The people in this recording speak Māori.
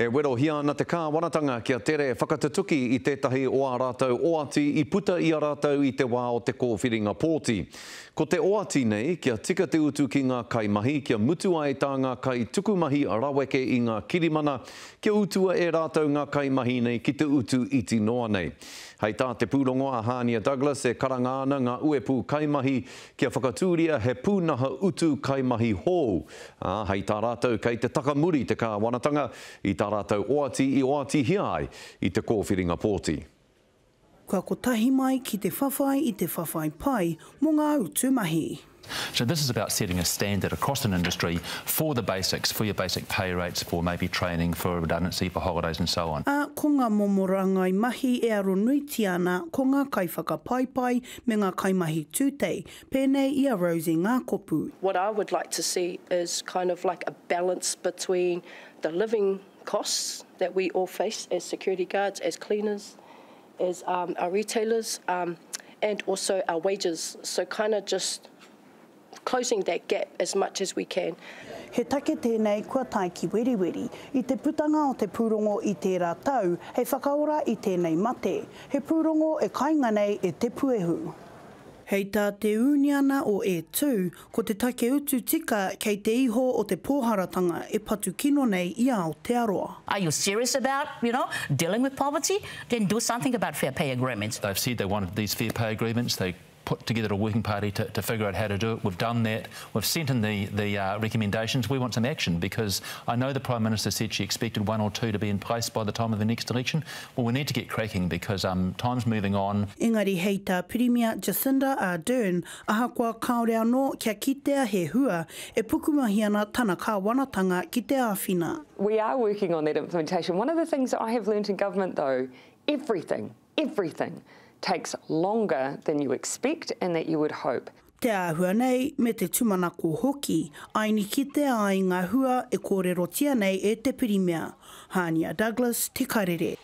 E wero hia ana te kāwanatanga kia tere whakatatuki i tētahi o a rātou oati i puta i a rātou i te wā o te kōwhiringa pōti. Ko te oati nei, kia tika te utu ki ngā kaimahi, kia mutua e tā ngā kai tukumahi raweke i ngā kirimana, kia utua e rātou ngā kaimahi nei ki te utu iti noa nei. Hei tā te pūrongo a Hania Douglas e karanga ana ngā uepu kaimahi kia whakatūria he pūnaha utu kaimahi hou. Hei tā rātou kei te takamuri te kāwanatanga i tā rātou oati i oati hiai i te kōwhiringa pōti. Kua kotahi mai ki te whawhai i te whawhai pai mō ngā utu mahi. So this is about setting a standard across an industry for the basics, for your basic pay rates, for maybe training, for redundancy, for holidays and so on. Ko ngā momorangai mahi e aro nuiti ana ko ngā kaiwhakapaipai me ngā kaimahi tūtei, pēnei i a Rosie ngā kopu. What I would like to see is kind of like a balance between the living costs that we all face as security guards, as cleaners, as our retailers, and also our wages. So kind of just closing that gap as much as we can. He take tēnei kua tai ki weriweri i te putanga o te pūrongo i tērā tau, hei whakaora i tēnei mate. He pūrongo e kainga nei e te puehu. Hei tā te uniana o e tū, ko te take utu tika kei te iho o te pōharatanga e patu kino nei i Aotearoa. Are you serious about, dealing with poverty? Then do something about fair pay agreements. They've said they wanted these fair pay agreements. They put together a working party to figure out how to do it. We've done that. We've sent in the recommendations. We want some action because I know the Prime Minister said she expected 1 or 2 to be in place by the time of the next election. Well, we need to get cracking because time's moving on. Engari hei tā Premier Jacinda Ardern, aha kua kaore anō kia kitea he hua, e pukumahi ana tana kāwanatanga ki te āwhina. We are working on that implementation. One of the things that I have learnt in government though, everything takes longer than you expect and that you would hope. Te āhua nei me te tumanako hoki, aini ki te ai ngā hua e kōrerotia nei e te Premier. Hania Douglas, Te Karere.